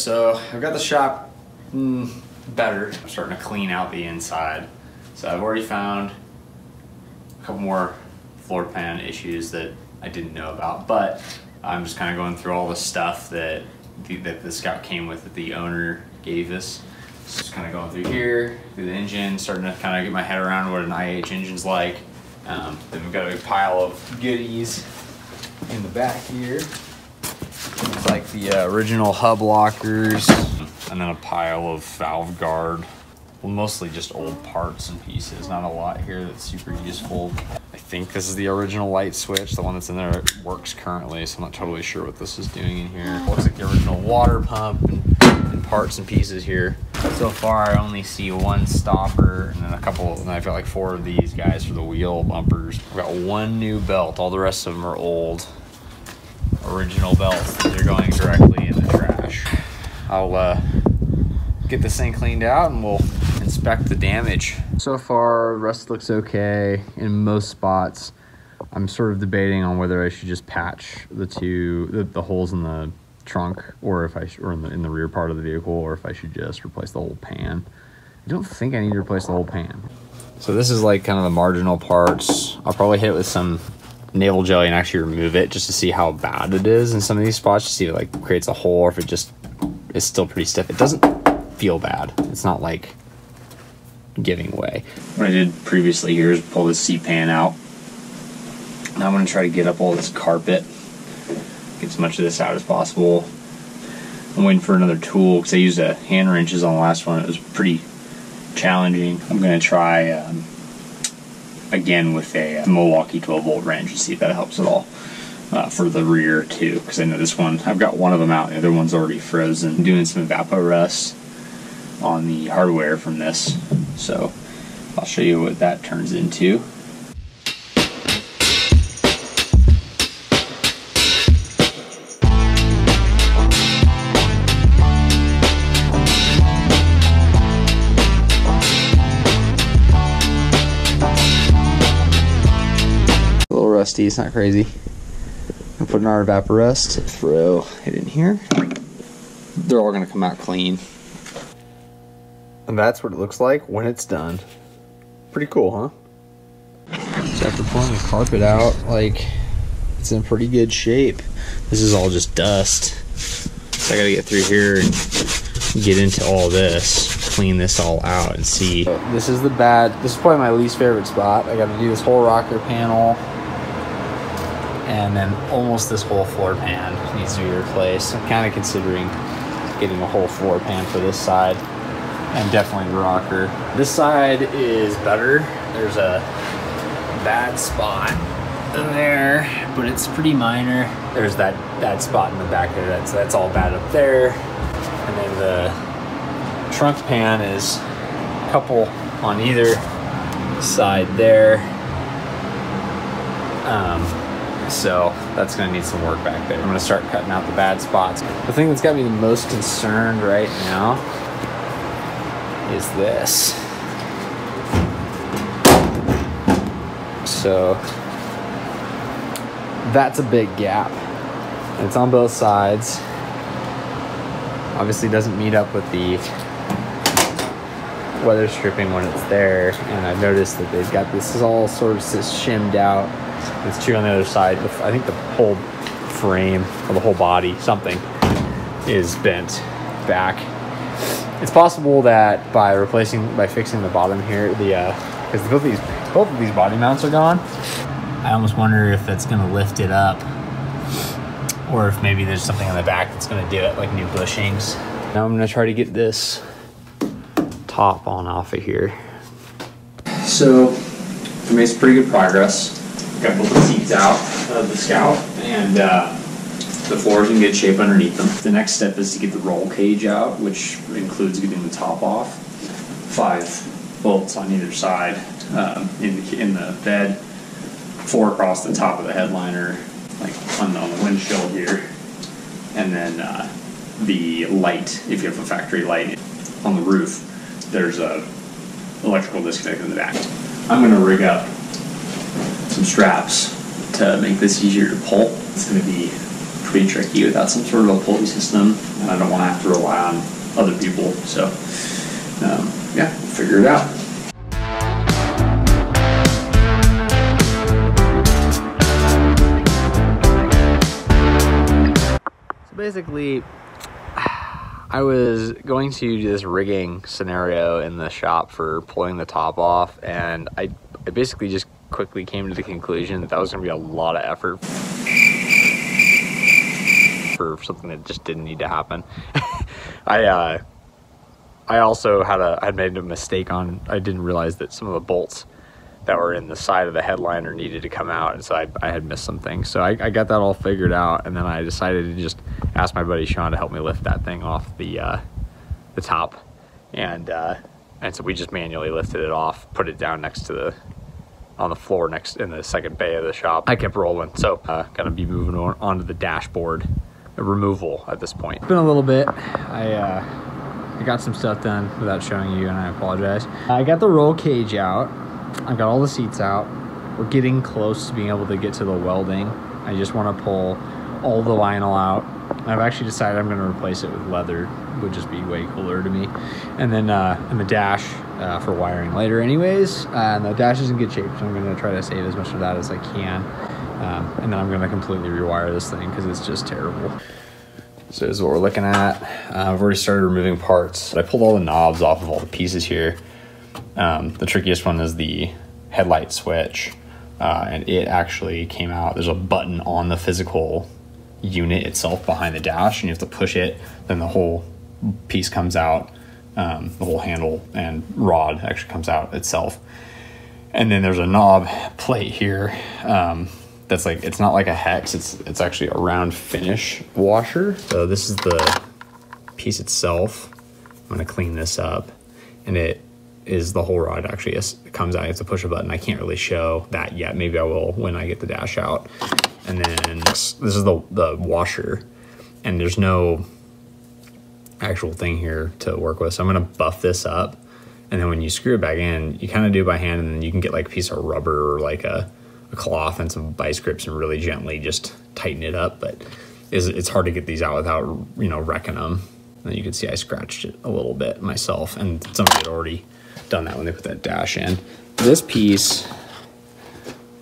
so I've got the shop better. I'm starting to clean out the inside. So I've already found a couple more floor pan issues that I didn't know about, but I'm just kind of going through all the stuff that the Scout came with that the owner gave us. So just kind of going through here, through the engine, starting to kind of get my head around what an IH engine's like. Then we've got a big pile of goodies in the back here. It's like the original hub lockers, and then a pile of valve guard. Well, mostly just old parts and pieces. Not a lot here that's super useful. I think this is the original light switch. The one that's in there works currently, so I'm not totally sure what this is doing in here. Looks like the original water pump and parts and pieces here. So far, I only see one stopper and then a couple, and I've got like 4 of these guys for the wheel bumpers. I've got 1 new belt. All the rest of them are old, original belts. They're going directly in the trash. I'll get this thing cleaned out and we'll inspect the damage. So far, the rest looks okay in most spots. I'm sort of debating on whether I should just patch the holes in the trunk, or if I should, or in the rear part of the vehicle, or if I should just replace the whole pan. I don't think I need to replace the whole pan. So this is like kind of the marginal parts. I'll probably hit it with some nail jelly and actually remove it just to see how bad it is in some of these spots, to see if it like creates a hole or if it just is still pretty stiff. It doesn't feel bad. It's not like giving way. What I did previously here is pull this C-pan out. Now I'm going to try to get up all this carpet, get as much of this out as possible. I'm waiting for another tool because I used a hand wrenches on the last one. It was pretty challenging. I'm going to try again with a Milwaukee 12-volt wrench and see if that helps at all for the rear too, because I know this one, I've got one of them out, the other one's already frozen. I'm doing some evaporust on the hardware from this, so I'll show you what that turns into. A little rusty, it's not crazy. I'm putting our evaporust, throw it in here. They're all gonna come out clean. And that's what it looks like when it's done. Pretty cool, huh? So after pulling the carpet out, like, it's in pretty good shape. This is all just dust. So I gotta get through here and get into all this, clean this all out and see. So this is this is probably my least favorite spot. I gotta do this whole rocker panel, and then almost this whole floor pan needs to be replaced. I'm kind of considering getting a whole floor pan for this side, and definitely the rocker. This side is better. There's a bad spot there, but it's pretty minor. There's that spot in the back there. That's all bad up there. And then the trunk pan is a couple on either side there. So that's gonna need some work back there. I'm gonna start cutting out the bad spots. The thing that's got me the most concerned right now is this. So that's a big gap. And it's on both sides. Obviously doesn't meet up with the weather stripping when it's there. And I've noticed that they've got this is all sort of shimmed out. It's true on the other side. I think the whole frame or the whole body, something, is bent back. It's possible that by fixing the bottom here, because both of these body mounts are gone, I almost wonder if it's going to lift it up, or if maybe there's something on the back that's going to do it, like new bushings. Now I'm going to try to get this top on off of here. So I made some pretty good progress. Got both the seats out of the Scout, and the floor's in good shape underneath them. The next step is to get the roll cage out, which includes getting the top off. 5 bolts on either side in the bed, 4 across the top of the headliner, like on the windshield here, and then the light, if you have a factory light on the roof, there's a electrical disconnect in the back. I'm going to rig up some straps to make this easier to pull. It's going to be pretty tricky without some sort of a pulley system, and I don't want to have to rely on other people. So yeah, we'll figure it out. So basically, I was going to do this rigging scenario in the shop for pulling the top off, and I basically just quickly came to the conclusion that was going to be a lot of effort for something that just didn't need to happen. I also had made a mistake on, I didn't realize that some of the bolts that were in the side of the headliner needed to come out, and so I had missed some things. So I got that all figured out, and then I decided to just ask my buddy Sean to help me lift that thing off the top, and so we just manually lifted it off, put it down on the floor next in the second bay of the shop. I kept rolling, so gonna be moving onto the dashboard removal at this point. It's been a little bit. I got some stuff done without showing you, and I apologize. I got the roll cage out. I got all the seats out. We're getting close to being able to get to the welding. I just want to pull all the vinyl out. I've actually decided I'm going to replace it with leather. It would just be way cooler to me. And then in the dash for wiring later anyways. And the dash is in good shape, so I'm going to try to save as much of that as I can. And then I'm going to completely rewire this thing because it's just terrible. So this is what we're looking at. I've already started removing parts. I pulled all the knobs off of all the pieces here. The trickiest one is the headlight switch, and it actually came out. There's a button on the physical unit itself behind the dash, and you have to push it, then the whole piece comes out. The whole handle and rod actually comes out itself. And then there's a knob plate here that's like, it's not like a hex, it's actually a round finish washer. So this is the piece itself. I'm gonna clean this up, and it is the whole rod actually comes out. You have to push a button. I can't really show that yet. Maybe I will when I get the dash out. And then this is the washer, and there's no actual thing here to work with. So I'm gonna buff this up, and then when you screw it back in, you kind of do it by hand, and then you can get like a piece of rubber or like a cloth and some vice grips and really gently just tighten it up. But it's hard to get these out without, you know, wrecking them. And you can see I scratched it a little bit myself, and somebody had already done that when they put that dash in. This piece,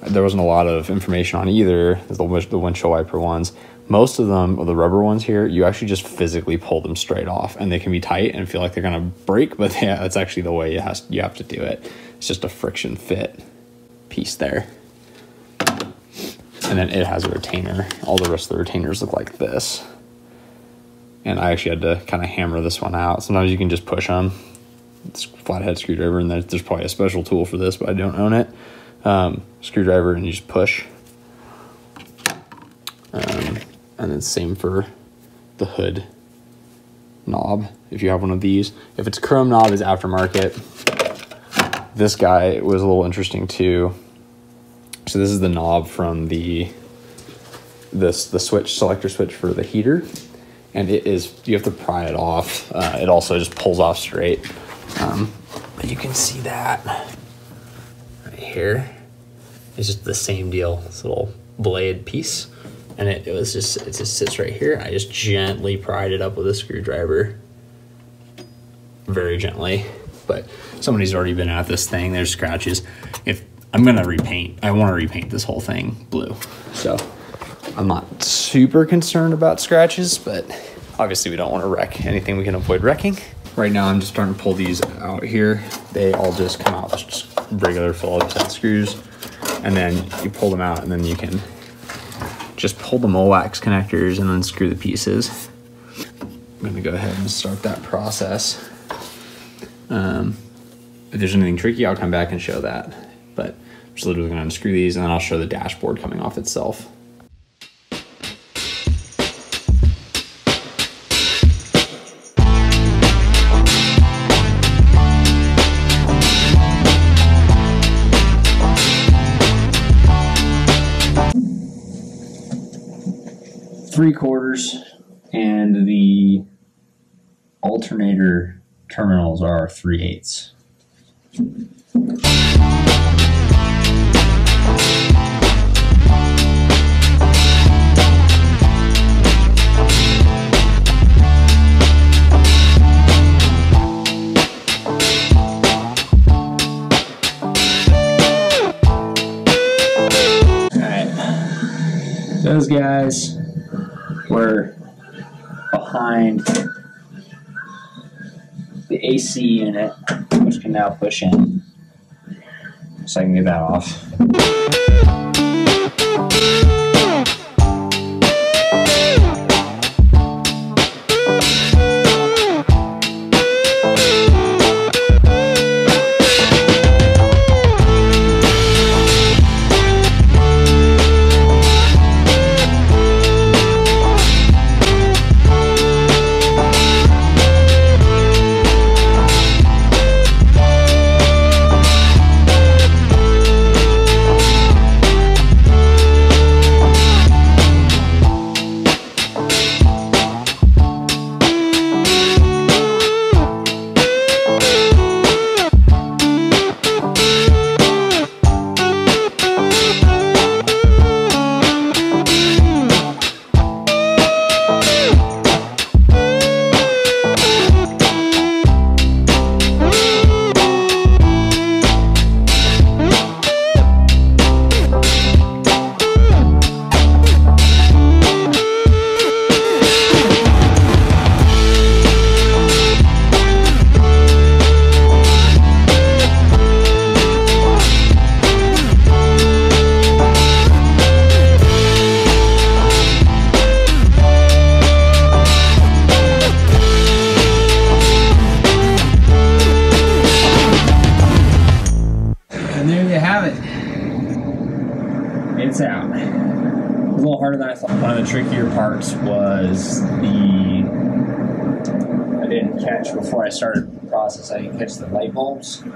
there wasn't a lot of information on either. The windshield wiper ones. Most of them, or the rubber ones here, you actually just physically pull them straight off, and they can be tight and feel like they're gonna break, but yeah, that's actually the way you have to do it. It's just a friction fit piece there. And then it has a retainer. All the rest of the retainers look like this. And I actually had to kind of hammer this one out. Sometimes you can just push them. It's a flathead screwdriver, and there's probably a special tool for this, but I don't own it. Screwdriver, and you just push. And then same for the hood knob, if you have one of these. If it's chrome knob, is aftermarket. This guy was a little interesting too. So this is the knob from the switch, selector switch for the heater. And it is, you have to pry it off. It also just pulls off straight. But you can see that right here. It's just the same deal. This little blade piece. And it just sits right here. I just gently pried it up with a screwdriver. Very gently. But somebody's already been at this thing. There's scratches. If I'm gonna repaint, I wanna repaint this whole thing blue. So I'm not super concerned about scratches, but obviously we don't want to wreck anything we can avoid wrecking. Right now I'm just starting to pull these out here. They all just come out with just regular Phillips head screws. And then you pull them out, and then you can just pull the Molex connectors and unscrew the pieces. I'm gonna go ahead and start that process. If there's anything tricky, I'll come back and show that. But I'm just literally gonna unscrew these, and then I'll show the dashboard coming off itself. Three-quarters, and the alternator terminals are 3/8. Those guys were behind the AC unit, which can now push in. So I can get that off. And there you have it. It's out. It was a little harder than I thought. One of the trickier parts was I didn't catch before I started the process. I didn't catch the light bulbs, the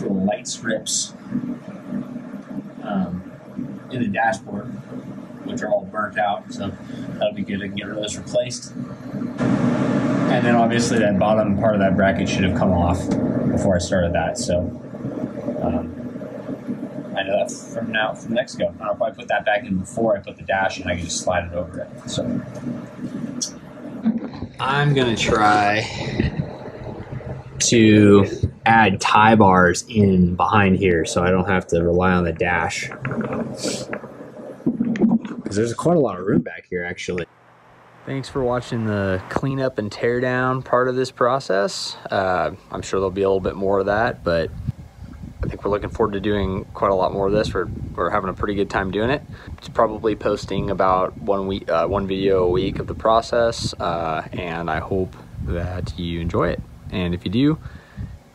little light strips in the dashboard, which are all burnt out. So that'll be good. I can get rid of those replaced. And then obviously that bottom part of that bracket should have come off before I started that. So I know that from next go. I'll probably put that back in before I put the dash in. I can just slide it over it. So I'm gonna try to add tie bars in behind here so I don't have to rely on the dash. Because there's quite a lot of room back here actually. Thanks for watching the cleanup and tear down part of this process. I'm sure there'll be a little bit more of that, but I think we're looking forward to doing quite a lot more of this. We're having a pretty good time doing it. It's probably posting about one video a week of the process, and I hope that you enjoy it. And if you do,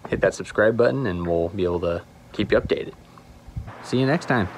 hit that subscribe button and we'll be able to keep you updated. See you next time.